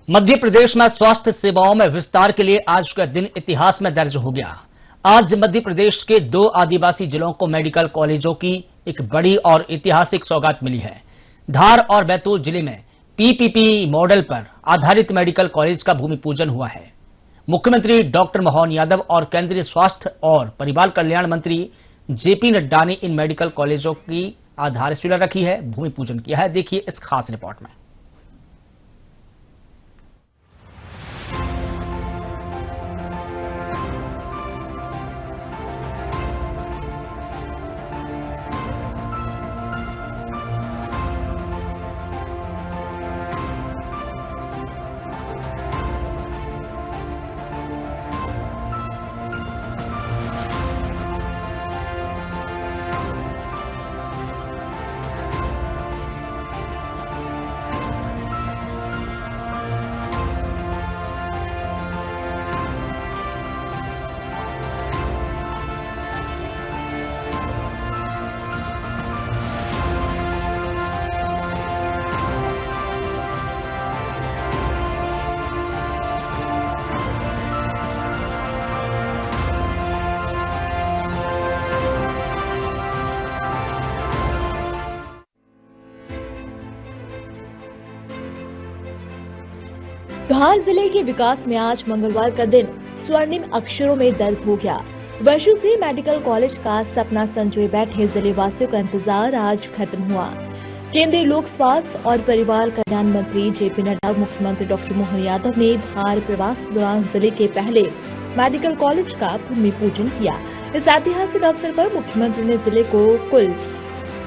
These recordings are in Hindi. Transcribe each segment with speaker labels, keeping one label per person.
Speaker 1: मध्य प्रदेश में स्वास्थ्य सेवाओं में विस्तार के लिए आज का दिन इतिहास में दर्ज हो गया। आज मध्य प्रदेश के 2 आदिवासी जिलों को मेडिकल कॉलेजों की एक बड़ी और ऐतिहासिक सौगात मिली है। धार और बैतूल जिले में पीपीपी मॉडल पर आधारित मेडिकल कॉलेज का भूमि पूजन हुआ है। मुख्यमंत्री डॉक्टर मोहन यादव और केंद्रीय स्वास्थ्य और परिवार कल्याण मंत्री जेपी नड्डा ने इन मेडिकल कॉलेजों की आधारशिला रखी है, भूमि पूजन किया है। देखिए इस खास रिपोर्ट में।
Speaker 2: धार जिले के विकास में आज मंगलवार का दिन स्वर्णिम अक्षरों में दर्ज हो गया। वर्षों से मेडिकल कॉलेज का सपना संजोए बैठे जिले वासियों का इंतजार आज खत्म हुआ। केंद्रीय लोक स्वास्थ्य और परिवार कल्याण मंत्री जेपी नड्डा, मुख्यमंत्री डॉक्टर मोहन यादव ने धार प्रवास के दौरान जिले के पहले मेडिकल कॉलेज का भूमि पूजन किया। इस ऐतिहासिक अवसर पर मुख्यमंत्री ने जिले को कुल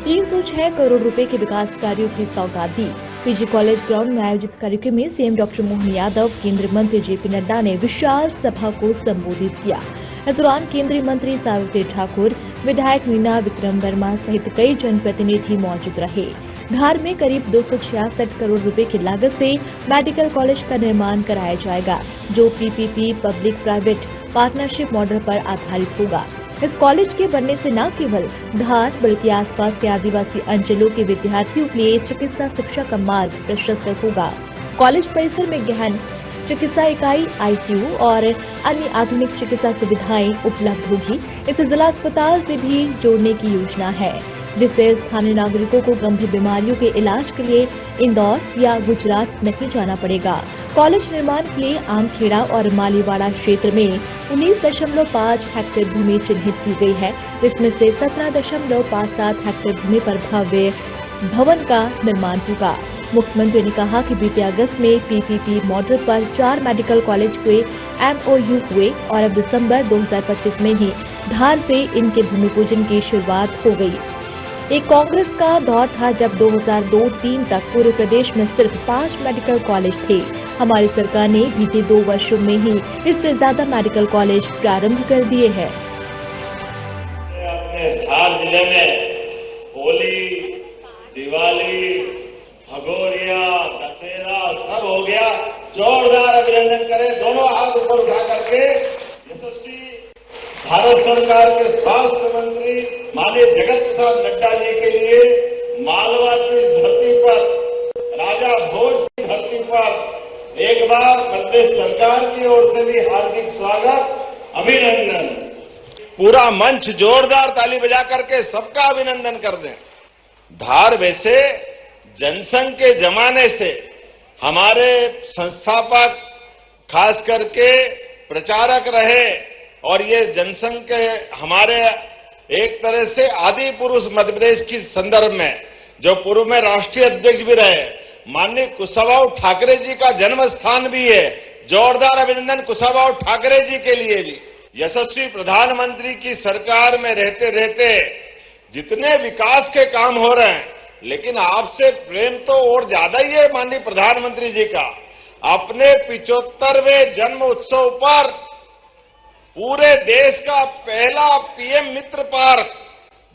Speaker 2: 306 करोड़ रुपए के विकास कार्यों की सौगात दी। पीजी कॉलेज ग्राउंड में आयोजित कार्यक्रम में सीएम डॉक्टर मोहन यादव, केंद्रीय मंत्री जेपी नड्डा ने विशाल सभा को संबोधित किया। इस दौरान केंद्रीय मंत्री सावित्री ठाकुर, विधायक मीना विक्रम वर्मा सहित कई जनप्रतिनिधि मौजूद रहे। धार में करीब 266 करोड़ रुपए की लागत से मेडिकल कॉलेज का निर्माण कराया जाएगा, जो PPP public private partnership model पर आधारित होगा। इस कॉलेज के बनने से न केवल धार बल्कि आसपास के आदिवासी अंचलों के विद्यार्थियों के लिए चिकित्सा शिक्षा का मार्ग प्रशस्त होगा। कॉलेज परिसर में गहन चिकित्सा इकाई, आईसीयू और अन्य आधुनिक चिकित्सा सुविधाएं उपलब्ध होगी। इसे जिला अस्पताल से भी जोड़ने की योजना है, जिससे स्थानीय नागरिकों को गंभीर बीमारियों के इलाज के लिए इंदौर या गुजरात नहीं जाना पड़ेगा। कॉलेज निर्माण के लिए आमखेड़ा और मालीवाड़ा क्षेत्र में 19.5 हेक्टेयर भूमि चिन्हित की गई है। इसमें से 17.57 हेक्टेयर भूमि पर भव्य भवन का निर्माण होगा। मुख्यमंत्री ने कहा कि बीते अगस्त में पीपीपी मॉडल पर 4 मेडिकल कॉलेज के एमओयू हुए और अब दिसंबर 2025 में ही धार से इनके भूमि पूजन की शुरुआत हो गई। एक कांग्रेस का दौर था जब 2002-03 तक पूरे प्रदेश में सिर्फ 5 मेडिकल कॉलेज थे। हमारी सरकार ने बीते 2 वर्षों में ही इससे ज्यादा मेडिकल कॉलेज प्रारंभ कर दिए हैं।
Speaker 3: अपने धार जिले में होली, दिवाली, भगोरिया, दशहरा सब हो गया। जोरदार अभिनंदन करें, दोनों हाथ ऊपर उठा करके। यशस्वी भारत सरकार के स्वास्थ्य मंत्री माननीय जगत प्रसाद नड्डा जी के लिए मालवा की धरती पर, राजा भोज की धरती पर एक बार प्रदेश सरकार की ओर से भी हार्दिक स्वागत, अभिनंदन। पूरा मंच जोरदार ताली बजा करके सबका अभिनंदन कर दें। धार वैसे जनसंघ के जमाने से हमारे संस्थापक खास करके प्रचारक रहे और ये जनसंघ के हमारे एक तरह से आदि पुरुष मध्य प्रदेश की संदर्भ में, जो पूर्व में राष्ट्रीय अध्यक्ष भी रहे, माननीय कुशाभाऊ ठाकरे जी का जन्म स्थान भी है। जोरदार अभिनंदन कुशाभाऊ ठाकरे जी के लिए भी। यशस्वी प्रधानमंत्री की सरकार में रहते रहते जितने विकास के काम हो रहे हैं, लेकिन आपसे प्रेम तो और ज्यादा ही है माननीय प्रधानमंत्री जी का। अपने 75वें जन्म उत्सव पर पूरे देश का पहला पीएम मित्र पार्क,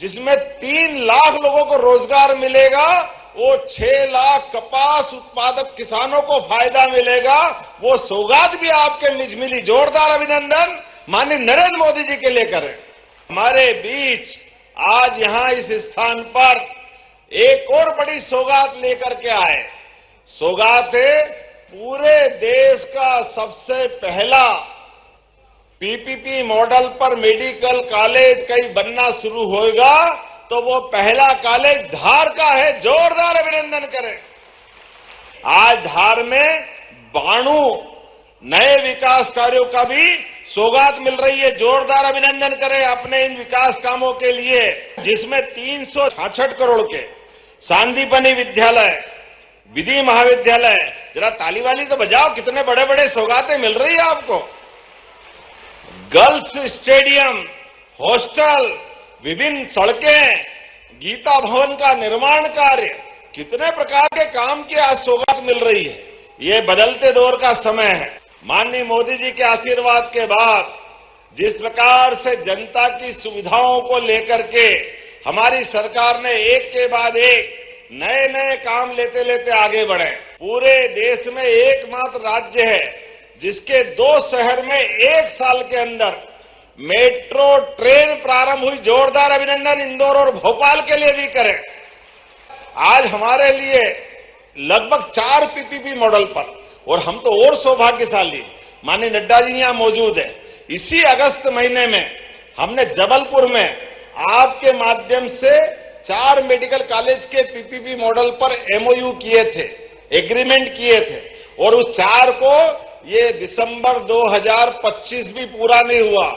Speaker 3: जिसमें 3 लाख लोगों को रोजगार मिलेगा, वो 6 लाख कपास उत्पादक किसानों को फायदा मिलेगा, वो सौगात भी आपके मिली। जोरदार अभिनंदन माननीय नरेंद्र मोदी जी के लिए करें। हमारे बीच आज यहां इस स्थान पर एक और बड़ी सौगात लेकर के आए। सौगात है पूरे देश का सबसे पहला पीपीपी मॉडल पर मेडिकल कॉलेज कहीं बनना शुरू होगा तो वो पहला कॉलेज धार का है। जोरदार अभिनंदन करें। आज धार में 92 नए विकास कार्यों का भी सौगात मिल रही है। जोरदार अभिनंदन करें अपने इन विकास कामों के लिए, जिसमें 366 करोड़ के सांदीपनी विद्यालय, विधि महाविद्यालय, जरा ताली वाली तो बजाओ, कितने बड़े बड़े सौगातें मिल रही है आपको। गर्ल्स स्टेडियम, हॉस्टल, विभिन्न सड़कें, गीता भवन का निर्माण कार्य, कितने प्रकार के काम की आज सौगात मिल रही है। ये बदलते दौर का समय है। माननीय मोदी जी के आशीर्वाद के बाद जिस प्रकार से जनता की सुविधाओं को लेकर के हमारी सरकार ने एक के बाद एक नए नए काम लेते लेते आगे बढ़े। पूरे देश में एकमात्र राज्य है जिसके 2 शहर में 1 साल के अंदर मेट्रो ट्रेन प्रारंभ हुई। जोरदार अभिनंदन इंदौर और भोपाल के लिए भी करें। आज हमारे लिए लगभग 4 पीपीपी मॉडल पर, और हम तो और सौभाग्यशाली, माननीय नड्डा जी यहां मौजूद है। इसी अगस्त महीने में हमने जबलपुर में आपके माध्यम से 4 मेडिकल कॉलेज के पीपीपी मॉडल पर एमओयू किए थे, एग्रीमेंट किए थे, और उस 4 को ये दिसंबर 2025 भी पूरा नहीं हुआ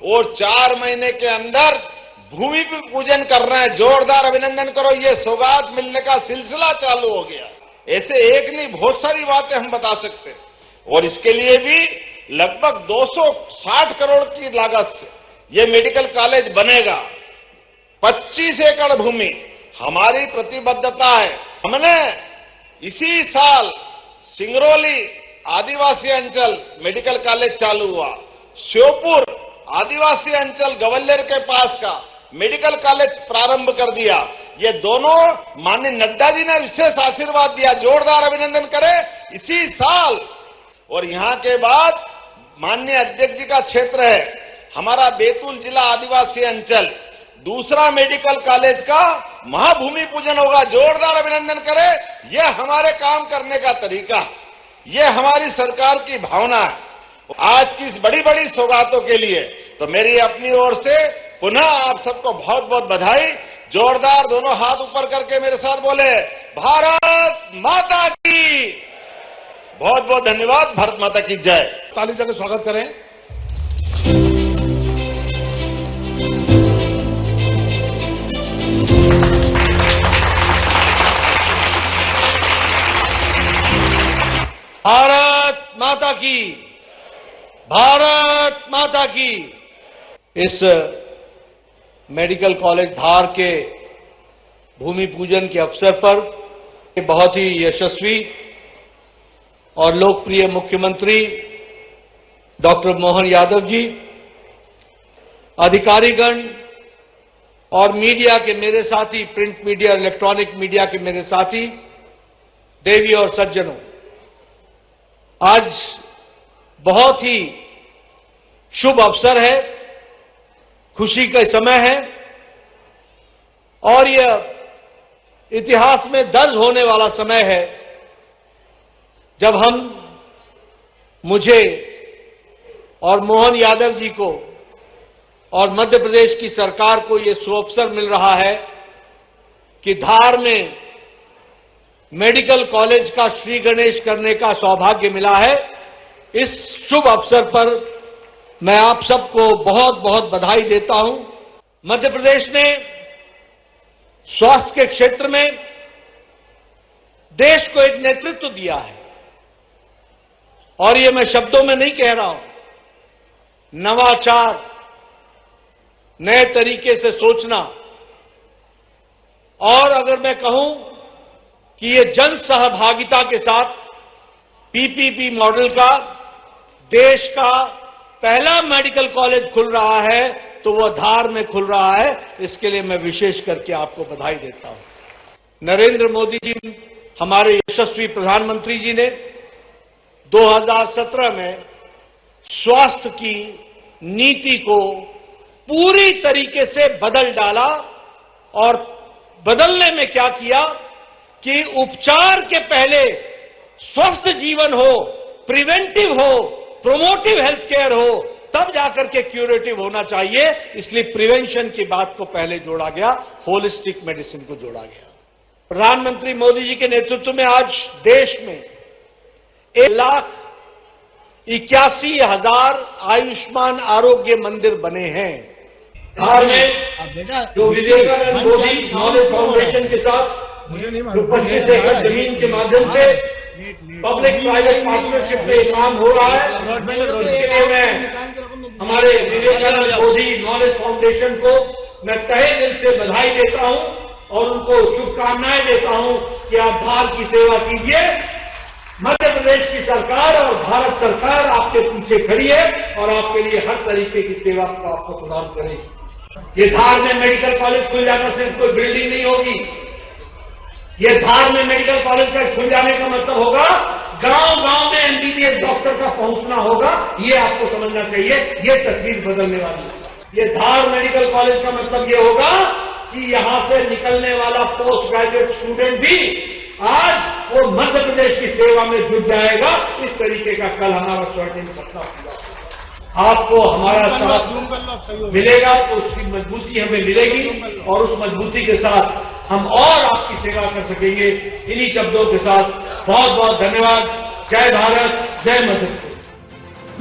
Speaker 3: और 4 महीने के अंदर भूमि पूजन कर रहे हैं। जोरदार अभिनंदन करो। ये सौगात मिलने का सिलसिला चालू हो गया। ऐसे एक नहीं, बहुत सारी बातें हम बता सकते हैं, और इसके लिए भी लगभग 260 करोड़ की लागत से ये मेडिकल कॉलेज बनेगा। 25 एकड़ भूमि हमारी प्रतिबद्धता है। हमने इसी साल सिंगरौली आदिवासी अंचल मेडिकल कॉलेज चालू हुआ, श्योपुर आदिवासी अंचल ग्वालियर के पास का मेडिकल कॉलेज प्रारंभ कर दिया। ये दोनों माननीय नड्डा जी ने विशेष आशीर्वाद दिया। जोरदार अभिनंदन करें इसी साल। और यहां के बाद माननीय अध्यक्ष जी का क्षेत्र है हमारा बैतूल जिला आदिवासी अंचल, दूसरा मेडिकल कॉलेज का महाभूमि पूजन होगा। जोरदार अभिनंदन करें। यह हमारे काम करने का तरीका, यह हमारी सरकार की भावना है। आज की इस बड़ी बड़ी सौगातों के लिए तो मेरी अपनी ओर से पुनः आप सबको बहुत बहुत बधाई। जोरदार दोनों हाथ ऊपर करके मेरे साथ बोले, भारत माता की। बहुत बहुत धन्यवाद। भारत माता की जय।
Speaker 4: ताली से स्वागत करें। भारत माता की, भारत माता की। इस मेडिकल कॉलेज धार के भूमि पूजन के अवसर पर बहुत ही यशस्वी और लोकप्रिय मुख्यमंत्री डॉक्टर मोहन यादव जी, अधिकारीगण और मीडिया के मेरे साथी, प्रिंट मीडिया, इलेक्ट्रॉनिक मीडिया के मेरे साथी, देवी और सज्जनों, आज बहुत ही शुभ अवसर है, खुशी का समय है और यह इतिहास में दर्ज होने वाला समय है जब मुझे और मोहन यादव जी को और मध्य प्रदेश की सरकार को यह सुअवसर मिल रहा है कि धार में मेडिकल कॉलेज का श्री गणेश करने का सौभाग्य मिला है। इस शुभ अवसर पर मैं आप सबको बहुत बहुत बधाई देता हूं। मध्य प्रदेश ने स्वास्थ्य के क्षेत्र में देश को एक नेतृत्व दिया है और ये मैं शब्दों में नहीं कह रहा हूं। नवाचार, नए तरीके से सोचना, और अगर मैं कहूं कि ये जन सहभागिता के साथ पीपीपी मॉडल का देश का पहला मेडिकल कॉलेज खुल रहा है तो वह धार में खुल रहा है। इसके लिए मैं विशेष करके आपको बधाई देता हूं। नरेंद्र मोदी जी, हमारे यशस्वी प्रधानमंत्री जी ने 2017 में स्वास्थ्य की नीति को पूरी तरीके से बदल डाला और बदलने में क्या किया कि उपचार के पहले स्वस्थ जीवन हो, प्रिवेंटिव हो, प्रोमोटिव हेल्थ केयर हो, तब जाकर के क्यूरेटिव होना चाहिए। इसलिए प्रिवेंशन की बात को पहले जोड़ा गया, होलिस्टिक मेडिसिन को जोड़ा गया। प्रधानमंत्री मोदी जी के नेतृत्व में आज देश में 1,81,000 आयुष्मान आरोग्य मंदिर बने हैं। बिहार में जो विवेकानंद मोदी नॉलेज फाउंडेशन के साथ जो 25 एकड़ जमीन के माध्यम से पब्लिक प्राइवेट पार्टनरशिप में काम हो रहा है, इसके लिए मैं हमारे विवेकानंद मोदी नॉलेज फाउंडेशन को मैं तहे दिल से बधाई देता हूं और उनको शुभकामनाएं देता हूं कि आप धार की सेवा कीजिए। मध्य प्रदेश की सरकार और भारत सरकार आपके पीछे खड़ी है और आपके लिए हर तरीके की सेवा को आपको प्रदान करेगी। ये धार में मेडिकल कॉलेज खुल जाना सिर्फ कोई बिल्डिंग नहीं होगी। ये धार में मेडिकल कॉलेज का खुल जाने का मतलब होगा गांव-गांव में एमबीबीएस डॉक्टर का पहुंचना होगा। ये आपको समझना चाहिए, ये तस्वीर बदलने वाली है। ये धार मेडिकल कॉलेज का मतलब ये होगा कि यहां से निकलने वाला पोस्ट ग्रेजुएट स्टूडेंट भी आज वो मध्य प्रदेश की सेवा में जुट जाएगा। इस तरीके का कल हमारा स्वर्णिम सपना पूरा। आपको हमारा साथ मिलेगा तो उसकी मजबूती हमें मिलेगी और उस मजबूती के साथ हम और आपकी सेवा कर सकेंगे। इन्हीं शब्दों के साथ बहुत बहुत धन्यवाद। जय भारत, जय मध्य प्रदेश।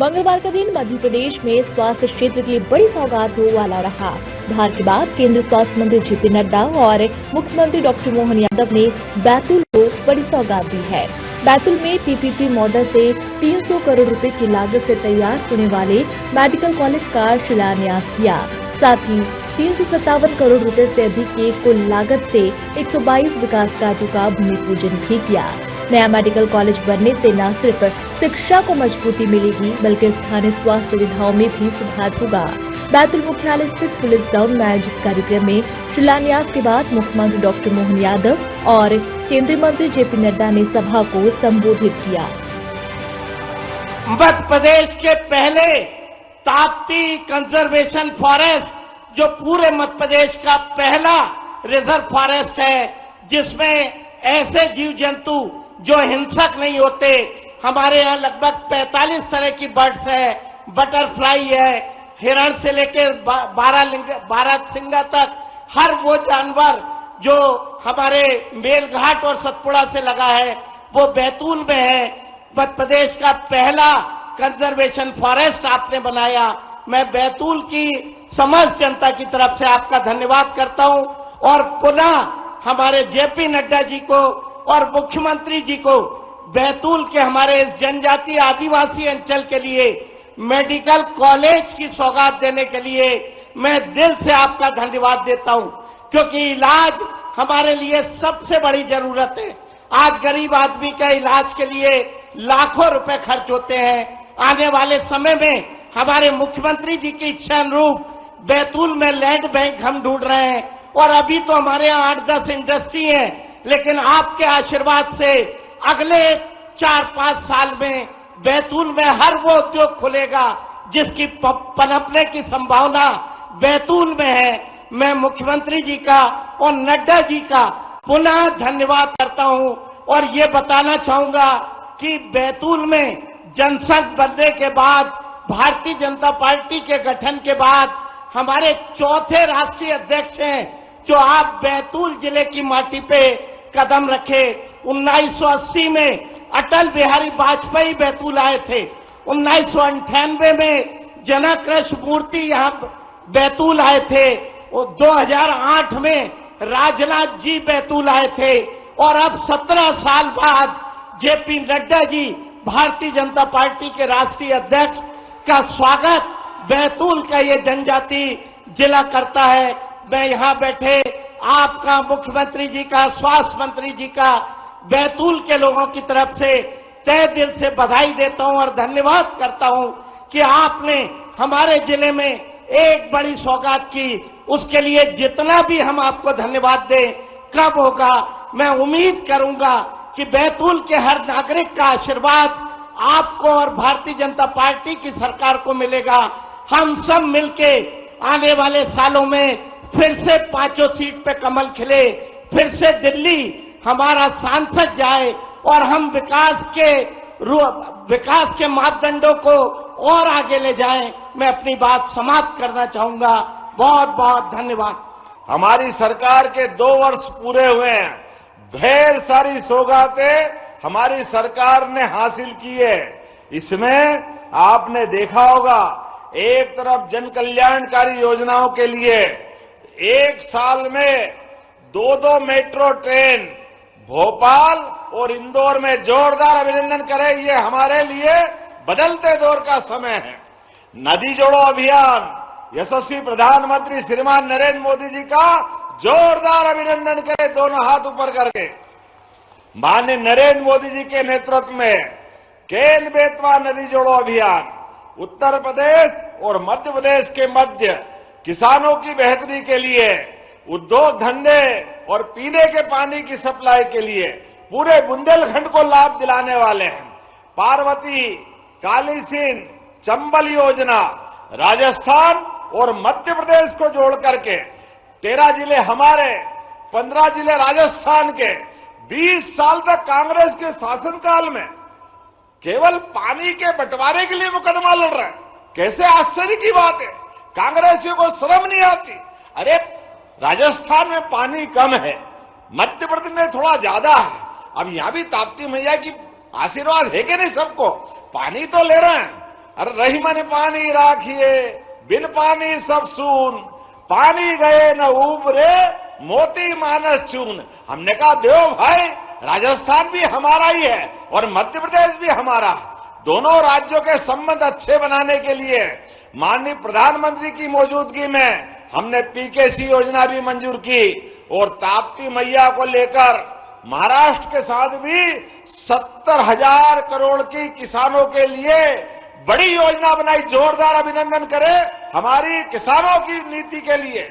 Speaker 2: मंगलवार का दिन मध्य प्रदेश में स्वास्थ्य क्षेत्र के लिए बड़ी सौगातों वाला रहा। धार के बाद केंद्रीय स्वास्थ्य मंत्री जेपी नड्डा और मुख्यमंत्री डॉक्टर मोहन यादव ने बैतूल को बड़ी सौगात दी है। बैतूल में पीपीपी मॉडल से 300 करोड़ रुपए की लागत से तैयार होने वाले मेडिकल कॉलेज का शिलान्यास किया। साथ ही 357 करोड़ रुपए से अधिक की कुल लागत से 122 विकास कार्यों का भूमि पूजन भी किया। नया मेडिकल कॉलेज बनने से न सिर्फ शिक्षा को मजबूती मिलेगी बल्कि स्थानीय स्वास्थ्य सुविधाओं में भी सुधार होगा। बैतूल मुख्यालय स्थित पुलिस ग्राउंड में आयोजित कार्यक्रम में शिलान्यास के बाद मुख्यमंत्री डॉक्टर मोहन यादव और केंद्रीय मंत्री जेपी नड्डा ने सभा को संबोधित किया।
Speaker 5: मध्य प्रदेश के पहले ताप्ती कंजर्वेशन फॉरेस्ट जो पूरे मध्य प्रदेश का पहला रिजर्व फॉरेस्ट है, जिसमें ऐसे जीव जंतु जो हिंसक नहीं होते। हमारे यहाँ लगभग 45 तरह की बर्ड्स है, बटरफ्लाई है, हिरण से लेकर 12 सिंगा तक हर वो जानवर जो हमारे मेलघाट और सतपुड़ा से लगा है वो बैतूल में है। मध्य प्रदेश का पहला कंजर्वेशन फॉरेस्ट आपने बनाया। मैं बैतूल की समस्त जनता की तरफ से आपका धन्यवाद करता हूं और पुनः हमारे जेपी नड्डा जी को और मुख्यमंत्री जी को बैतूल के हमारे इस जनजातीय आदिवासी अंचल के लिए मेडिकल कॉलेज की सौगात देने के लिए मैं दिल से आपका धन्यवाद देता हूं, क्योंकि इलाज हमारे लिए सबसे बड़ी जरूरत है। आज गरीब आदमी का इलाज के लिए लाखों रुपए खर्च होते हैं। आने वाले समय में हमारे मुख्यमंत्री जी की इच्छा अनुरूप बैतूल में लैंड बैंक हम ढूंढ रहे हैं और अभी तो हमारे यहाँ 8-10 इंडस्ट्री हैं, लेकिन आपके आशीर्वाद से अगले 4-5 साल में बैतूल में हर वो उद्योग खुलेगा जिसकी पनपने की संभावना बैतूल में है। मैं मुख्यमंत्री जी का और नड्डा जी का पुनः धन्यवाद करता हूं और ये बताना चाहूंगा कि बैतूल में जनसंघ बनने के बाद, भारतीय जनता पार्टी के गठन के बाद हमारे चौथे राष्ट्रीय अध्यक्ष हैं जो आप बैतूल जिले की माटी पे कदम रखे। 1980 में अटल बिहारी वाजपेयी बैतूल आए थे। 1998 में जनकृष्ण मूर्ति यहां बैतूल आए थे और 2008 में राजनाथ जी बैतूल आए थे और अब 17 साल बाद जेपी नड्डा जी भारतीय जनता पार्टी के राष्ट्रीय अध्यक्ष का स्वागत बैतूल का ये जनजाति जिला करता है। मैं यहां बैठे आपका, मुख्यमंत्री जी का, स्वास्थ्य मंत्री जी का बैतूल के लोगों की तरफ से तहे दिल से बधाई देता हूं और धन्यवाद करता हूं कि आपने हमारे जिले में एक बड़ी सौगात की। उसके लिए जितना भी हम आपको धन्यवाद दें कब होगा। मैं उम्मीद करूंगा कि बैतूल के हर नागरिक का आशीर्वाद आपको और भारतीय जनता पार्टी की सरकार को मिलेगा। हम सब मिलके आने वाले सालों में फिर से 5 सीट पे कमल खिले, फिर से दिल्ली हमारा सांसद जाए और हम विकास के मापदंडों को और आगे ले जाएं। मैं अपनी बात समाप्त करना चाहूंगा। बहुत बहुत धन्यवाद।
Speaker 3: हमारी सरकार के 2 वर्ष पूरे हुए हैं। ढेर सारी सौगातें हमारी सरकार ने हासिल की है। इसमें आपने देखा होगा, एक तरफ जन कल्याणकारी योजनाओं के लिए 1 साल में 2 मेट्रो ट्रेन भोपाल और इंदौर में, जोरदार अभिनंदन करें, ये हमारे लिए बदलते दौर का समय है। नदी जोड़ो अभियान, यशस्वी प्रधानमंत्री श्रीमान नरेंद्र मोदी जी का जोरदार अभिनंदन करें, दोनों हाथ ऊपर करके। माननीय नरेंद्र मोदी जी के नेतृत्व में केन बेतवा नदी जोड़ो अभियान उत्तर प्रदेश और मध्य प्रदेश के मध्य किसानों की बेहतरी के लिए, उद्योग धंधे और पीने के पानी की सप्लाई के लिए पूरे बुंदेलखंड को लाभ दिलाने वाले हैं। पार्वती, काली सिंध, चंबल योजना राजस्थान और मध्य प्रदेश को जोड़ करके 13 जिले हमारे, 15 जिले राजस्थान के। 20 साल तक कांग्रेस के शासनकाल में केवल पानी के बंटवारे के लिए मुकदमा लड़ रहा है। कैसे आश्चर्य की बात है, कांग्रेसियों को शर्म नहीं आती। अरे राजस्थान में पानी कम है, मध्य प्रदेश में थोड़ा ज्यादा है, अब यहां भी ताप्ती मैया की आशीर्वाद है कि नहीं सबको? पानी तो ले रहे हैं। अरे रही मन पानी राखिए, बिन पानी सब सून, पानी गए न उबरे, मोती मानस चून। हमने कहा देव भाई, राजस्थान भी हमारा ही है और मध्य प्रदेश भी हमारा। दोनों राज्यों के संबंध अच्छे बनाने के लिए माननीय प्रधानमंत्री की मौजूदगी में हमने पीकेसी योजना भी मंजूर की और ताप्ती मैया को लेकर महाराष्ट्र के साथ भी 70,000 करोड़ की किसानों के लिए बड़ी योजना बनाई। जोरदार अभिनंदन करें हमारी किसानों की नीति के लिए।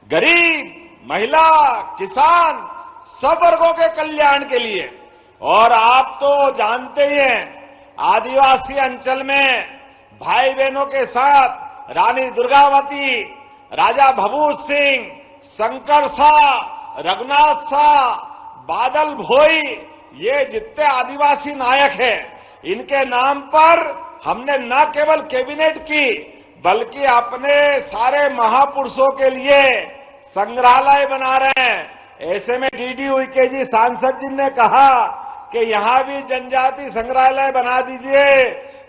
Speaker 3: गरीब, महिला, किसान सब वर्गों के कल्याण के लिए। और आप तो जानते ही हैं, आदिवासी अंचल में भाई बहनों के साथ रानी दुर्गावती, राजा भभूत सिंह, शंकर शाह, रघुनाथ शाह, बादल भोई, ये जितने आदिवासी नायक हैं, इनके नाम पर हमने न केवल कैबिनेट की बल्कि अपने सारे महापुरुषों के लिए संग्रहालय बना रहे हैं। ऐसे में डीडी उइके जी सांसद जी ने कहा कि यहां भी जनजाति संग्रहालय बना दीजिए,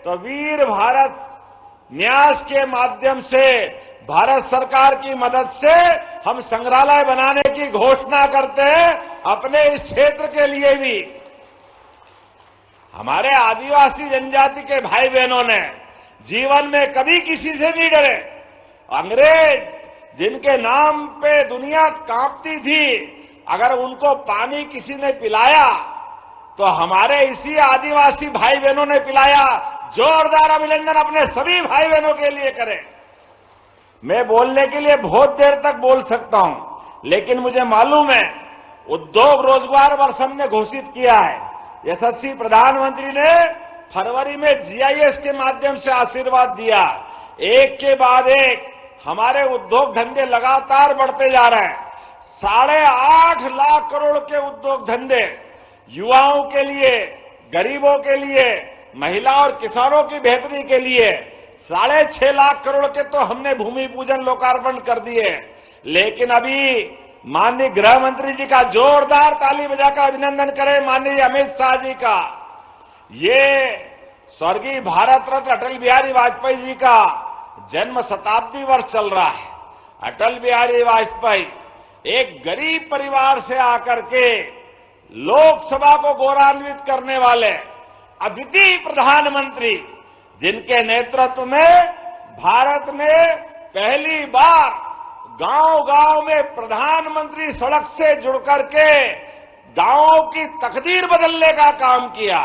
Speaker 3: तो वीर भारत न्यास के माध्यम से भारत सरकार की मदद से हम संग्रहालय बनाने की घोषणा करते हैं अपने इस क्षेत्र के लिए भी। हमारे आदिवासी जनजाति के भाई बहनों ने जीवन में कभी किसी से नहीं डरे। अंग्रेज जिनके नाम पे दुनिया कांपती थी, अगर उनको पानी किसी ने पिलाया तो हमारे इसी आदिवासी भाई बहनों ने पिलाया। जोरदार अभिनंदन अपने सभी भाई बहनों के लिए करें। मैं बोलने के लिए बहुत देर तक बोल सकता हूं, लेकिन मुझे मालूम है उद्योग रोजगार वर्ष हमने घोषित किया है। यशस्वी प्रधानमंत्री ने फरवरी में जीआईएस के माध्यम से आशीर्वाद दिया। एक के बाद एक हमारे उद्योग धंधे लगातार बढ़ते जा रहे हैं। 8.5 लाख करोड़ के उद्योग धंधे युवाओं के लिए, गरीबों के लिए, महिला और किसानों की बेहतरी के लिए 6.5 लाख करोड़ के तो हमने भूमि पूजन लोकार्पण कर दिए। लेकिन अभी माननीय गृह मंत्री जी का जोरदार ताली बजाकर अभिनंदन करें, माननीय अमित शाह जी का। ये स्वर्गीय भारत रत्न अटल बिहारी वाजपेयी जी का जन्म शताब्दी वर्ष चल रहा है। अटल बिहारी वाजपेयी एक गरीब परिवार से आकर के लोकसभा को गौरवान्वित करने वाले अद्वितीय प्रधानमंत्री, जिनके नेतृत्व में भारत में पहली बार गांव-गांव में प्रधानमंत्री सड़क से जुड़ करके गांवों की तकदीर बदलने का काम किया।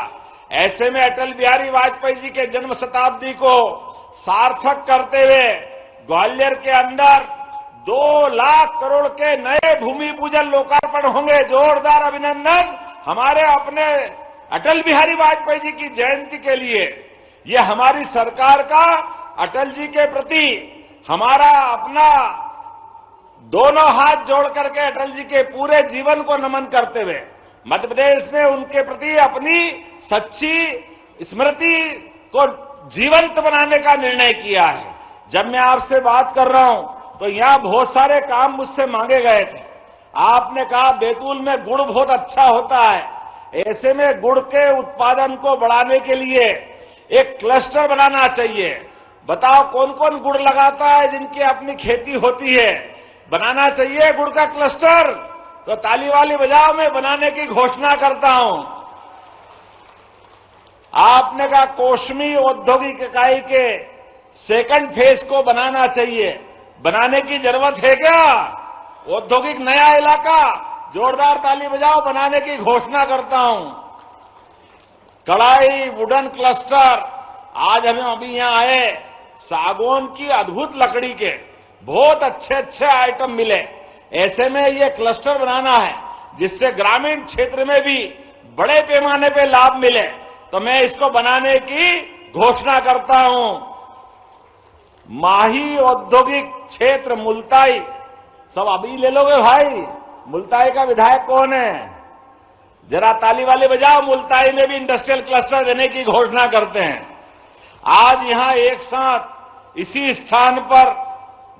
Speaker 3: ऐसे में अटल बिहारी वाजपेयी जी के जन्म शताब्दी को सार्थक करते हुए ग्वालियर के अंदर 2 लाख करोड़ के नए भूमि पूजन लोकार्पण होंगे। जोरदार अभिनंदन हमारे अपने अटल बिहारी वाजपेयी जी की जयंती के लिए। ये हमारी सरकार का अटल जी के प्रति हमारा अपना दोनों हाथ जोड़ करके अटल जी के पूरे जीवन को नमन करते हुए मध्य प्रदेश ने उनके प्रति अपनी सच्ची स्मृति को जीवंत बनाने का निर्णय किया है। जब मैं आपसे बात कर रहा हूं तो यहां बहुत सारे काम मुझसे मांगे गए थे। आपने कहा बैतूल में गुड़ बहुत अच्छा होता है, ऐसे में गुड़ के उत्पादन को बढ़ाने के लिए एक क्लस्टर बनाना चाहिए। बताओ कौन कौन गुड़ लगाता है जिनकी अपनी खेती होती है? बनाना चाहिए गुड़ का क्लस्टर। तो ताली वाली बजाओ, मैं बनाने की घोषणा करता हूं। आपने कहा कोशमी औद्योगिक इकाई के सेकंड फेज को बनाना चाहिए। बनाने की जरूरत है क्या? औद्योगिक नया इलाका, जोरदार ताली बजाओ, बनाने की घोषणा करता हूं। कढ़ाई वुडन क्लस्टर, आज हम अभी यहां आए, सागौन की अद्भुत लकड़ी के बहुत अच्छे अच्छे आइटम मिले। ऐसे में ये क्लस्टर बनाना है जिससे ग्रामीण क्षेत्र में भी बड़े पैमाने पे लाभ मिले। तो मैं इसको बनाने की घोषणा करता हूं। माही औद्योगिक क्षेत्र मुल्ताई, सब अभी ले लोगे भाई? मुल्ताई का विधायक कौन है? जरा ताली वाले बजाओ। मुल्ताई में भी इंडस्ट्रियल क्लस्टर देने की घोषणा करते हैं। आज यहां एक साथ इसी स्थान पर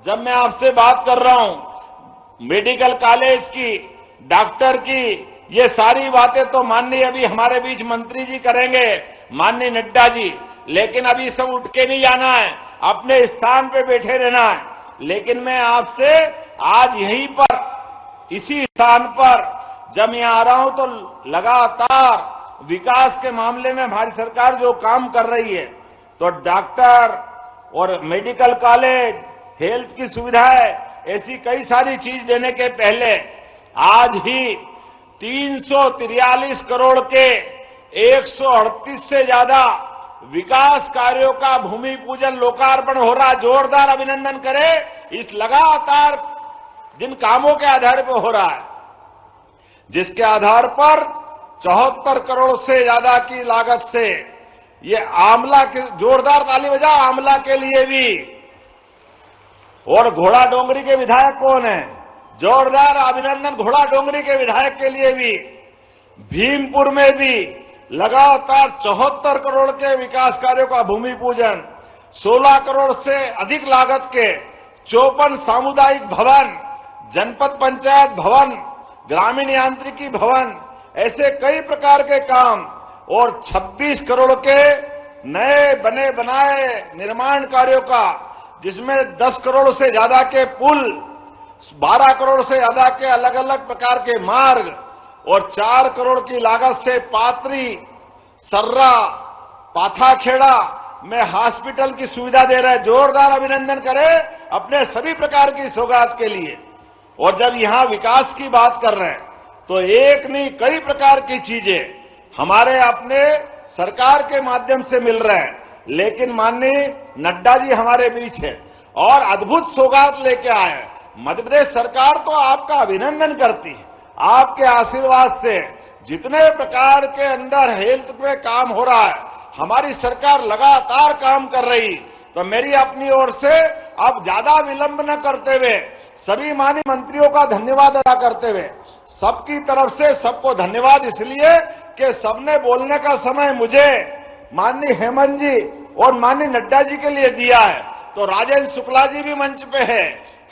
Speaker 3: जब मैं आपसे बात कर रहा हूं, मेडिकल कॉलेज की, डॉक्टर की, ये सारी बातें तो माननीय अभी हमारे बीच मंत्री जी करेंगे, माननीय नड्डा जी। लेकिन अभी सब उठ के नहीं जाना है, अपने स्थान पे बैठे रहना है। लेकिन मैं आपसे आज यहीं पर, इसी स्थान पर जब मैं आ रहा हूं तो लगातार विकास के मामले में हमारी सरकार जो काम कर रही है, तो डॉक्टर और मेडिकल कॉलेज, हेल्थ की सुविधाएं, ऐसी कई सारी चीज देने के पहले आज ही 343 करोड़ के 138 से ज्यादा विकास कार्यों का भूमि पूजन लोकार्पण हो रहा है। जोरदार अभिनंदन करें इस लगातार जिन कामों के आधार पर हो रहा है, जिसके आधार पर 74 करोड़ से ज्यादा की लागत से ये आमला के, जोरदार ताली बजाओ आमला के लिए भी। और घोड़ा डोंगरी के विधायक कौन है? जोरदार अभिनंदन घोड़ा डोंगरी के विधायक के लिए भी। भीमपुर में भी लगातार 74 करोड़ के विकास कार्यों का भूमि पूजन, 16 करोड़ से अधिक लागत के 54 सामुदायिक भवन, जनपद पंचायत भवन, ग्रामीण यांत्रिकी भवन, ऐसे कई प्रकार के काम, और 26 करोड़ के नए बने बनाए निर्माण कार्यों का, जिसमें 10 करोड़ से ज्यादा के पुल, 12 करोड़ से ज्यादा के अलग अलग प्रकार के मार्ग, और 4 करोड़ की लागत से पात्री, सर्रा, पाथाखेड़ा में हॉस्पिटल की सुविधा दे रहे हैं। जोरदार अभिनंदन करें अपने सभी प्रकार की सौगात के लिए। और जब यहां विकास की बात कर रहे हैं तो एक नहीं कई प्रकार की चीजें हमारे अपने सरकार के माध्यम से मिल रहे हैं। लेकिन माननीय नड्डा जी हमारे बीच है और अद्भुत सौगात लेके आए हैं। मध्य प्रदेश सरकार तो आपका अभिनंदन करती है। आपके आशीर्वाद से जितने प्रकार के अंदर हेल्थ पे काम हो रहा है, हमारी सरकार लगातार काम कर रही। तो मेरी अपनी ओर से अब ज्यादा विलंब न करते हुए सभी माननीय मंत्रियों का धन्यवाद अदा करते हुए, सबकी तरफ से सबको धन्यवाद इसलिए कि सबने बोलने का समय मुझे माननीय हेमंत जी और माननीय नड्डा जी के लिए दिया है। तो राजेंद्र शुक्ला जी भी मंच पे है,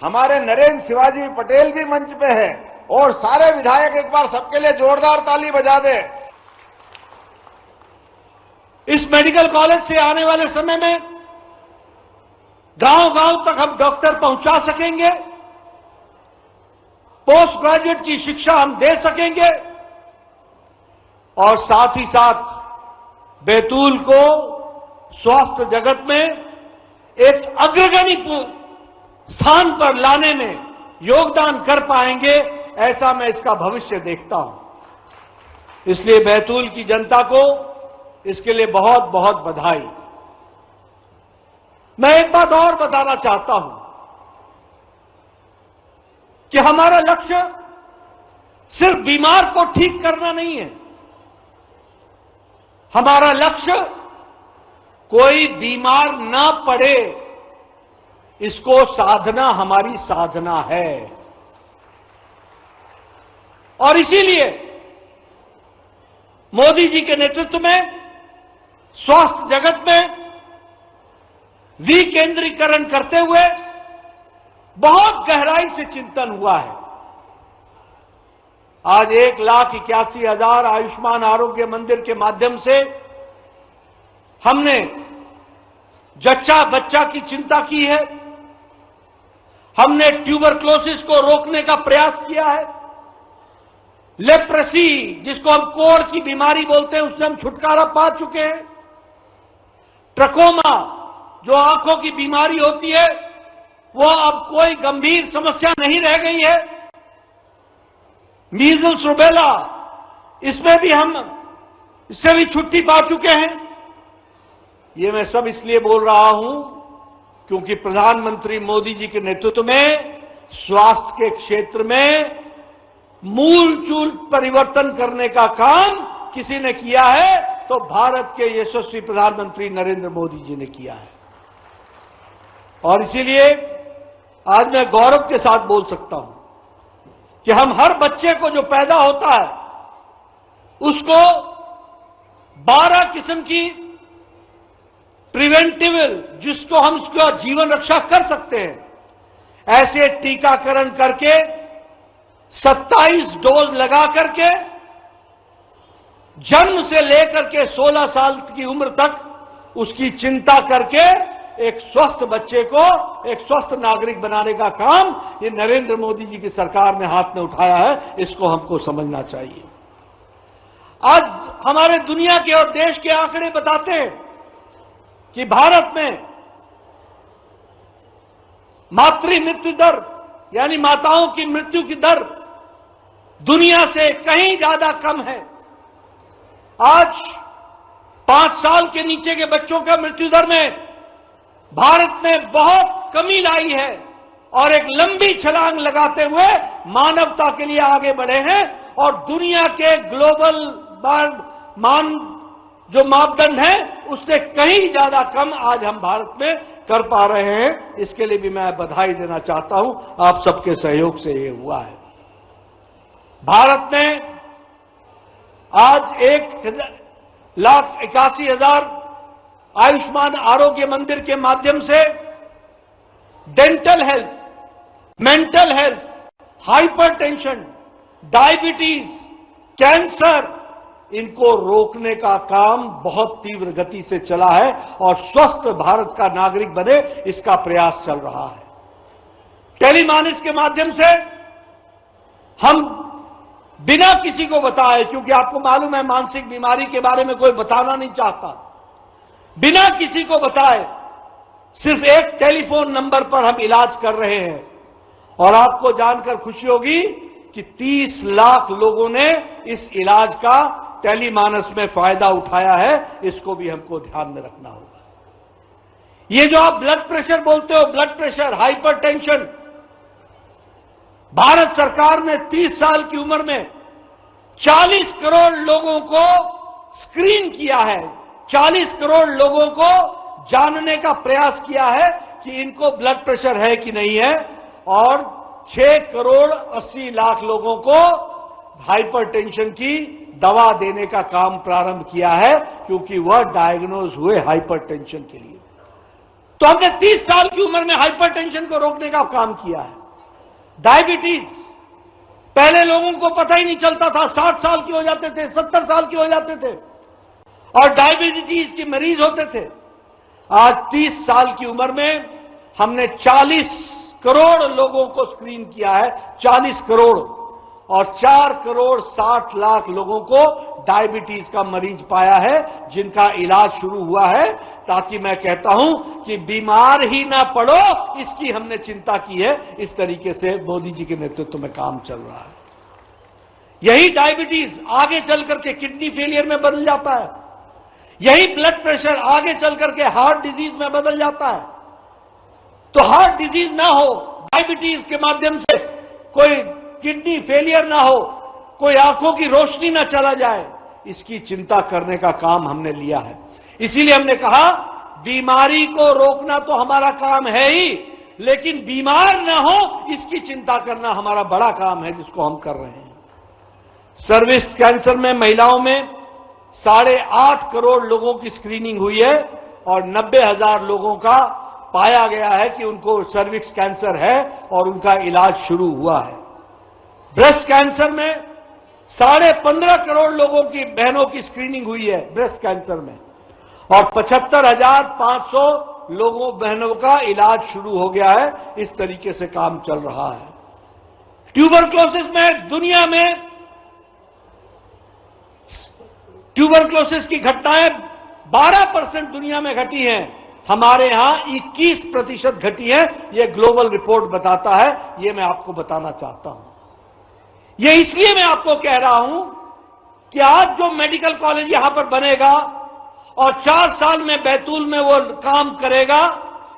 Speaker 3: हमारे नरेंद्र शिवाजी पटेल भी मंच पे है, और सारे विधायक एक बार सबके लिए जोरदार ताली बजा दे।
Speaker 5: इस मेडिकल कॉलेज से आने वाले समय में गांव-गांव तक हम डॉक्टर पहुंचा सकेंगे, पोस्ट ग्रेजुएट की शिक्षा हम दे सकेंगे, और साथ ही साथ बैतूल को स्वास्थ्य जगत में एक अग्रगणी स्थान पर लाने में योगदान कर पाएंगे, ऐसा मैं इसका भविष्य देखता हूं। इसलिए बैतूल की जनता को इसके लिए बहुत बहुत बधाई। मैं एक बात और बताना चाहता हूं कि हमारा लक्ष्य सिर्फ बीमार को ठीक करना नहीं है। हमारा लक्ष्य कोई बीमार ना पड़े, इसको साधना हमारी साधना है। और इसीलिए
Speaker 4: मोदी जी के नेतृत्व में स्वास्थ्य जगत में विकेंद्रीकरण करते हुए बहुत गहराई से चिंतन हुआ है। आज 1,81,000 आयुष्मान आरोग्य मंदिर के माध्यम से हमने जच्चा बच्चा की चिंता की है। हमने ट्यूबरक्लोसिस को रोकने का प्रयास किया है। लेप्रेसी, जिसको हम कोढ़ की बीमारी बोलते हैं, उससे हम छुटकारा पा चुके हैं। ट्रकोमा, जो आंखों की बीमारी होती है, वो अब कोई गंभीर समस्या नहीं रह गई है। मीजल्स रूबेला, इसमें भी हम इससे भी छुट्टी पा चुके हैं। ये मैं सब इसलिए बोल रहा हूं क्योंकि प्रधानमंत्री मोदी जी के नेतृत्व में स्वास्थ्य के क्षेत्र में मूलचूल परिवर्तन करने का काम किसी ने किया है तो भारत के यशस्वी प्रधानमंत्री नरेंद्र मोदी जी ने किया है। और इसीलिए आज मैं गौरव के साथ बोल सकता हूं कि हम हर बच्चे को जो पैदा होता है उसको 12 किस्म की प्रिवेंटिव, जिसको हम उसका जीवन रक्षा कर सकते हैं, ऐसे टीकाकरण करके 27 डोज लगा करके जन्म से लेकर के 16 साल की उम्र तक उसकी चिंता करके एक स्वस्थ बच्चे को एक स्वस्थ नागरिक बनाने का काम ये नरेंद्र मोदी जी की सरकार ने हाथ में उठाया है। इसको हमको समझना चाहिए। आज हमारे दुनिया के और देश के आंकड़े बताते हैं कि भारत में मातृ मृत्यु दर, यानी माताओं की मृत्यु की दर दुनिया से कहीं ज्यादा कम है। आज 5 साल के नीचे के बच्चों का मृत्यु दर में भारत ने बहुत कमी लाई है और एक लंबी छलांग लगाते हुए मानवता के लिए आगे बढ़े हैं और दुनिया के ग्लोबल जो मापदंड है उससे कहीं ज्यादा कम आज हम भारत में कर पा रहे हैं। इसके लिए भी मैं बधाई देना चाहता हूं। आप सबके सहयोग से ये हुआ है। भारत में आज 1,81,000 आयुष्मान आरोग्य मंदिर के माध्यम से dental health, mental health, hypertension, diabetes, cancer, इनको रोकने का काम बहुत तीव्र गति से चला है और स्वस्थ भारत का नागरिक बने इसका प्रयास चल रहा है। टेलीमानस के माध्यम से हम बिना किसी को बताए, क्योंकि आपको मालूम है मानसिक बीमारी के बारे में कोई बताना नहीं चाहता, बिना किसी को बताए सिर्फ एक टेलीफोन नंबर पर हम इलाज कर रहे हैं। और आपको जानकर खुशी होगी कि 30 लाख लोगों ने इस इलाज का टेलीमानस में फायदा उठाया है। इसको भी हमको ध्यान में रखना होगा। ये जो आप ब्लड प्रेशर बोलते हो, ब्लड प्रेशर, हाइपरटेंशन, भारत सरकार ने 30 साल की उम्र में 40 करोड़ लोगों को स्क्रीन किया है। 40 करोड़ लोगों को जानने का प्रयास किया है कि इनको ब्लड प्रेशर है कि नहीं है और 6 करोड़ 80 लाख लोगों को हाइपरटेंशन की दवा देने का काम प्रारंभ किया है क्योंकि वह डायग्नोज हुए हाइपरटेंशन के लिए। तो हमने 30 साल की उम्र में हाइपरटेंशन को रोकने का काम किया है। डायबिटीज, पहले लोगों को पता ही नहीं चलता था, 60 साल के हो जाते थे, 70 साल के हो जाते थे और डायबिटीज के मरीज होते थे। आज 30 साल की उम्र में हमने 40 करोड़ लोगों को स्क्रीन किया है, 40 करोड़, और 4 करोड़ 60 लाख लोगों को डायबिटीज का मरीज पाया है जिनका इलाज शुरू हुआ है। ताकि मैं कहता हूं कि बीमार ही ना पड़ो, इसकी हमने चिंता की है। इस तरीके से मोदी जी के नेतृत्व में काम चल रहा है। यही डायबिटीज आगे चल करके किडनी फेलियर में बदल जाता है, यही ब्लड प्रेशर आगे चल करके हार्ट डिजीज में बदल जाता है। तो हार्ट डिजीज ना हो, डायबिटीज के माध्यम से कोई किडनी फेलियर ना हो, कोई आंखों की रोशनी ना चला जाए, इसकी चिंता करने का काम हमने लिया है। इसीलिए हमने कहा बीमारी को रोकना तो हमारा काम है ही, लेकिन बीमार ना हो इसकी चिंता करना हमारा बड़ा काम है जिसको हम कर रहे हैं। सर्विक्स कैंसर में महिलाओं में 8.5 करोड़ लोगों की स्क्रीनिंग हुई है और 90,000 लोगों का पाया गया है कि उनको सर्विक्स कैंसर है और उनका इलाज शुरू हुआ है। ब्रेस्ट कैंसर में 15.5 करोड़ लोगों की बहनों की स्क्रीनिंग हुई है ब्रेस्ट कैंसर में और 75,500 लोगों बहनों का इलाज शुरू हो गया है। इस तरीके से काम चल रहा है। ट्यूबरक्लोसिस में दुनिया में ट्यूबरक्लोसिस की घटनाएं 12% दुनिया में घटी हैं, हमारे यहां 21% घटी है। यह ग्लोबल रिपोर्ट बताता है। यह मैं आपको बताना चाहता हूं। यह इसलिए मैं आपको कह रहा हूं कि आज जो मेडिकल कॉलेज यहां पर बनेगा और 4 साल में बैतूल में वो काम करेगा,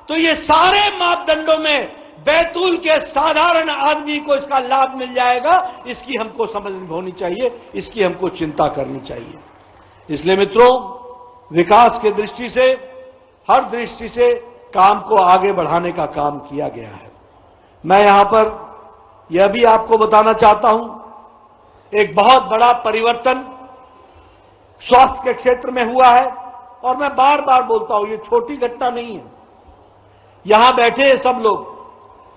Speaker 4: तो ये सारे मापदंडों में बैतूल के साधारण आदमी को इसका लाभ मिल जाएगा। इसकी हमको समझ होनी चाहिए, इसकी हमको चिंता करनी चाहिए। इसलिए मित्रों, विकास की दृष्टि से, हर दृष्टि से काम को आगे बढ़ाने का काम किया गया है। मैं यहां पर यह भी आपको बताना चाहता हूं, एक बहुत बड़ा परिवर्तन स्वास्थ्य के क्षेत्र में हुआ है और मैं बार बार बोलता हूं, यह छोटी घटना नहीं है। यहां बैठे सब लोग,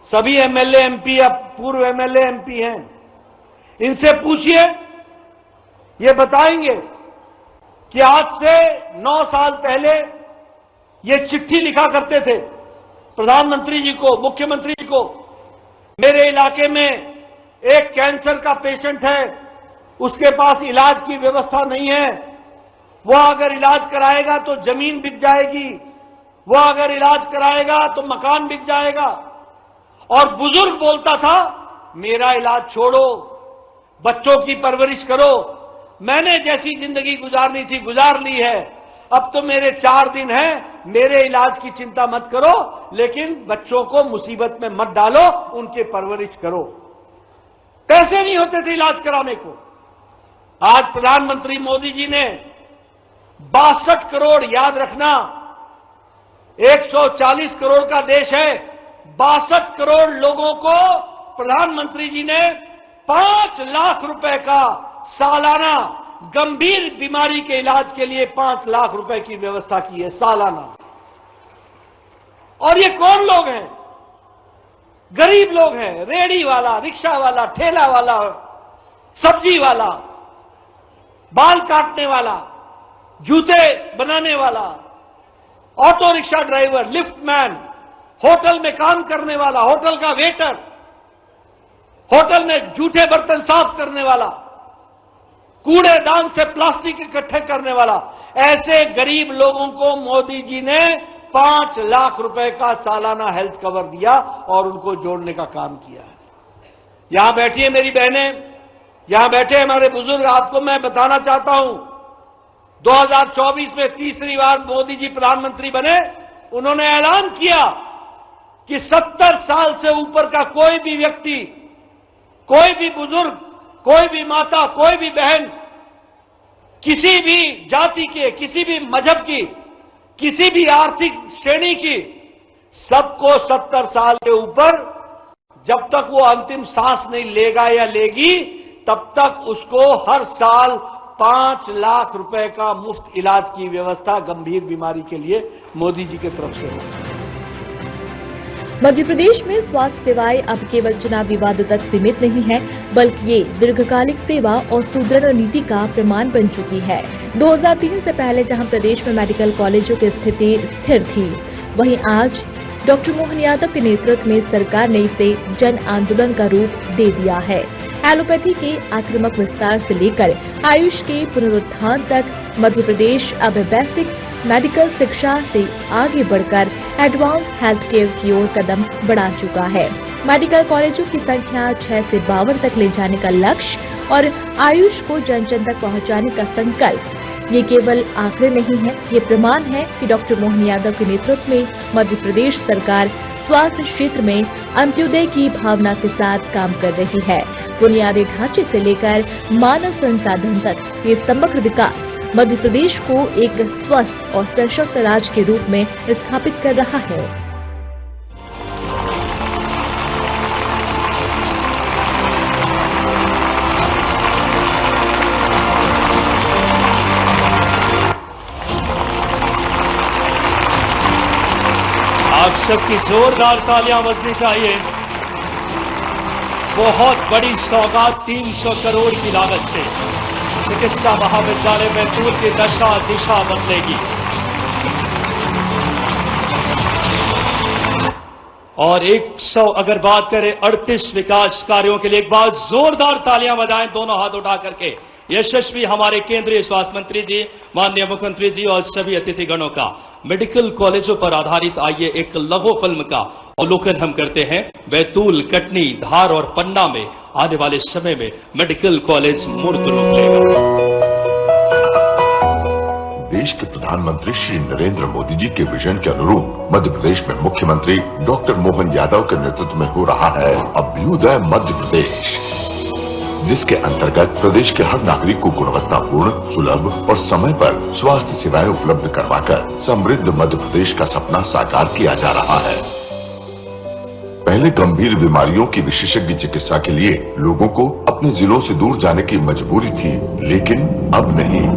Speaker 4: सभी एमएलए एमपी या पूर्व एमएलए एमपी हैं, इनसे पूछिए, ये बताएंगे कि आज से 9 साल पहले ये चिट्ठी लिखा करते थे प्रधानमंत्री जी को, मुख्यमंत्री जी को, मेरे इलाके में एक कैंसर का पेशेंट है, उसके पास इलाज की व्यवस्था नहीं है, वह अगर इलाज कराएगा तो जमीन बिक जाएगी, वह अगर इलाज कराएगा तो मकान बिक जाएगा। और बुजुर्ग बोलता था, मेरा इलाज छोड़ो, बच्चों की परवरिश करो, मैंने जैसी जिंदगी गुजारनी थी गुजार ली है, अब तो मेरे 4 दिन हैं, मेरे इलाज की चिंता मत करो, लेकिन बच्चों को मुसीबत में मत डालो, उनकी परवरिश करो। पैसे नहीं होते थे इलाज कराने को। आज प्रधानमंत्री मोदी जी ने 62 करोड़, याद रखना 140 करोड़ का देश है, 62 करोड़ लोगों को प्रधानमंत्री जी ने 5 लाख रुपए का सालाना गंभीर बीमारी के इलाज के लिए 5 लाख रुपए की व्यवस्था की है सालाना। और ये कौन लोग हैं? गरीब लोग हैं, रेहड़ी वाला, रिक्शा वाला, ठेला वाला, सब्जी वाला, बाल काटने वाला, जूते बनाने वाला, auto rickshaw driver, lift man, hotel में काम करने वाला, होटल का वेटर, होटल में जूठे बर्तन साफ करने वाला, कूड़ेदान से प्लास्टिक इकट्ठे करने वाला, ऐसे गरीब लोगों को मोदी जी ने 5 लाख रुपए का सालाना हेल्थ कवर दिया और उनको जोड़ने का काम किया है। यहां बैठी है मेरी बहनें, यहां बैठे हमारे बुजुर्ग, आपको मैं बताना चाहता हूं, 2024 में तीसरी बार मोदी जी प्रधानमंत्री बने, उन्होंने ऐलान किया कि 70 साल से ऊपर का कोई भी व्यक्ति, कोई भी बुजुर्ग, कोई भी माता, कोई भी बहन, किसी भी जाति के, किसी भी मजहब की, किसी भी आर्थिक श्रेणी की, सबको 70 साल के ऊपर जब तक वो अंतिम सांस नहीं लेगा या लेगी, तब तक उसको हर साल 5 लाख रुपए का मुफ्त इलाज की व्यवस्था गंभीर बीमारी के लिए मोदी जी की तरफ से होगी।
Speaker 2: मध्य प्रदेश में स्वास्थ्य सेवाएं अब केवल चुनाव विवादों तक सीमित नहीं है, बल्कि ये दीर्घकालिक सेवा और सुदृढ़ नीति का प्रमाण बन चुकी है। 2003 से पहले जहां प्रदेश में मेडिकल कॉलेजों की स्थिति स्थिर थी, वहीं आज डॉक्टर मोहन यादव के नेतृत्व में सरकार ने इसे जन आंदोलन का रूप दे दिया है। एलोपैथी के आक्रामक विस्तार से लेकर आयुष के पुनरुत्थान तक मध्य प्रदेश अब बेसिक मेडिकल शिक्षा से आगे बढ़कर एडवांस हेल्थ केयर की ओर कदम बढ़ा चुका है। मेडिकल कॉलेजों की संख्या 6 से 52 तक ले जाने का लक्ष्य और आयुष को जन जन तक पहुंचाने का संकल्प, ये केवल आंकड़े नहीं है, ये प्रमाण है कि डॉक्टर मोहन यादव के नेतृत्व में मध्य प्रदेश सरकार स्वास्थ्य क्षेत्र में अंत्योदय की भावना के साथ काम कर रही है। बुनियादी ढांचे से लेकर मानव संसाधन तक ये समग्र विकास मध्य प्रदेश को एक स्वस्थ और सशक्त राज्य के रूप में स्थापित कर रहा है।
Speaker 3: आप सबकी जोरदार तालियां बजनी चाहिए। बहुत बड़ी सौगात 300 करोड़ की लागत से चिकित्सा महाविद्यालय बैतूल की दशा दिशा बदलेगी। और 100 अगर बात करें 38 विकास कार्यों के लिए एक बार जोरदार तालियां बजाएं दोनों हाथ उठा करके। यशस्वी हमारे केंद्रीय स्वास्थ्य मंत्री जी, माननीय मुख्यमंत्री जी और सभी अतिथिगणों का मेडिकल कॉलेजों पर आधारित आइए एक लघु फिल्म का अवलोकन हम करते हैं। बैतूल, कटनी, धार और पन्ना में आने वाले समय में मेडिकल कॉलेज मूर्त रूप लेगा।
Speaker 6: देश के प्रधानमंत्री श्री नरेंद्र मोदी जी के विजन के अनुरूप मध्य प्रदेश में मुख्यमंत्री डॉक्टर मोहन यादव के नेतृत्व में हो रहा है अभ्युदय मध्य प्रदेश, जिसके अंतर्गत प्रदेश के हर नागरिक को गुणवत्तापूर्ण, सुलभ और समय पर स्वास्थ्य सेवाएं उपलब्ध करवाकर समृद्ध मध्य प्रदेश का सपना साकार किया जा रहा है। पहले गंभीर बीमारियों की विशेषज्ञ चिकित्सा के लिए लोगों को अपने जिलों से दूर जाने की मजबूरी थी, लेकिन अब नहीं।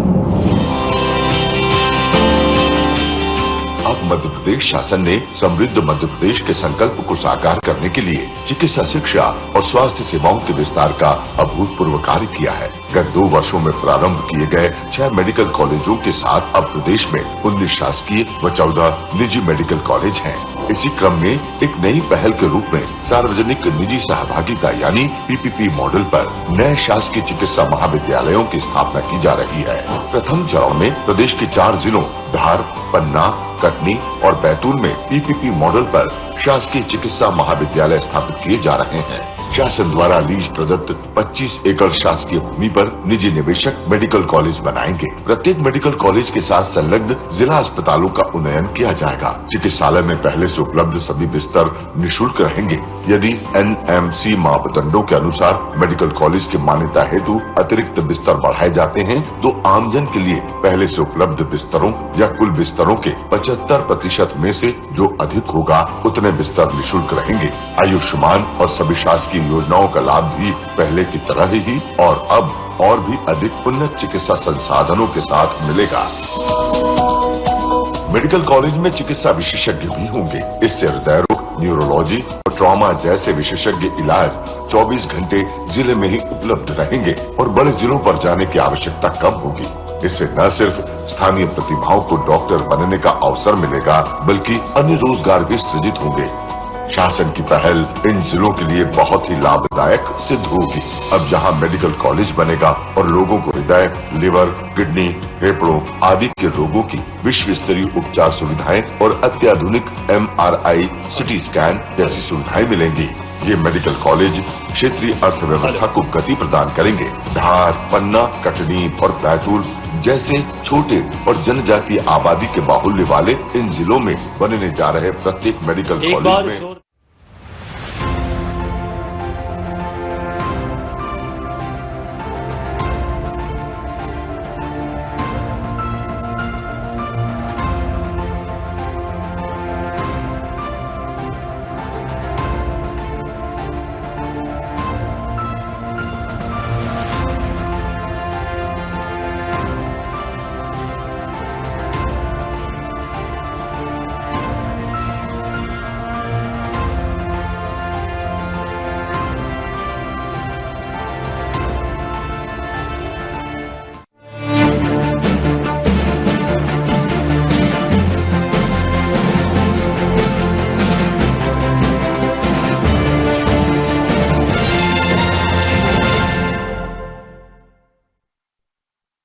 Speaker 6: अब मध्य प्रदेश शासन ने समृद्ध मध्य प्रदेश के संकल्प को साकार करने के लिए चिकित्सा शिक्षा और स्वास्थ्य सेवाओं के विस्तार का अभूतपूर्व कार्य किया है। गत 2 वर्षों में प्रारंभ किए गए 6 मेडिकल कॉलेजों के साथ अब प्रदेश में 19 शासकीय व 14 निजी मेडिकल कॉलेज हैं। इसी क्रम में एक नई पहल के रूप में सार्वजनिक निजी सहभागिता यानी पीपीपी मॉडल पर नए शासकीय चिकित्सा महाविद्यालयों की स्थापना की जा रही है। प्रथम चरण में प्रदेश के 4 जिलों धार, पन्ना, कटनी और बैतूल में पीपीपी मॉडल पर शासकीय चिकित्सा महाविद्यालय स्थापित किए जा रहे हैं। शासन द्वारा लीज प्रदत्त 25 एकड़ शासकीय भूमि पर निजी निवेशक मेडिकल कॉलेज बनाएंगे। प्रत्येक मेडिकल कॉलेज के साथ संलग्न जिला अस्पतालों का उन्नयन किया जाएगा। चिकित्सालय में पहले से उपलब्ध सभी बिस्तर निःशुल्क रहेंगे। यदि एनएमसी मापदंडों के अनुसार मेडिकल कॉलेज की मान्यता हेतु अतिरिक्त बिस्तर बढ़ाए जाते हैं तो आमजन के लिए पहले से उपलब्ध बिस्तरों या कुल बिस्तरों के 75% में से जो अधिक होगा उतने बिस्तर निःशुल्क रहेंगे। आयुष्मान और सभी शासकीय योजनाओं का लाभ भी पहले की तरह ही और अब और भी अधिक उन्नत चिकित्सा संसाधनों के साथ मिलेगा। मेडिकल कॉलेज में चिकित्सा विशेषज्ञ भी होंगे। इससे हृदय रोग, न्यूरोलॉजी और ट्रॉमा जैसे विशेषज्ञ इलाज 24 घंटे जिले में ही उपलब्ध रहेंगे और बड़े जिलों पर जाने की आवश्यकता कम होगी। इससे न सिर्फ स्थानीय प्रतिभाओं को डॉक्टर बनने का अवसर मिलेगा बल्कि अन्य रोजगार भी सृजित होंगे। शासन की पहल इन जिलों के लिए बहुत ही लाभदायक सिद्ध होगी। अब जहां मेडिकल कॉलेज बनेगा और लोगों को हृदय, लिवर, किडनी, फेफड़ों आदि के रोगों की विश्व स्तरीय उपचार सुविधाएं और अत्याधुनिक MRI, CT स्कैन जैसी सुविधाएं मिलेंगी। ये मेडिकल कॉलेज क्षेत्रीय अर्थव्यवस्था को गति प्रदान करेंगे। धार, पन्ना, कटनी और बैतूल जैसे छोटे और जनजातीय आबादी के बाहुल्य वाले इन जिलों में बनने जा रहे प्रत्येक मेडिकल कॉलेज में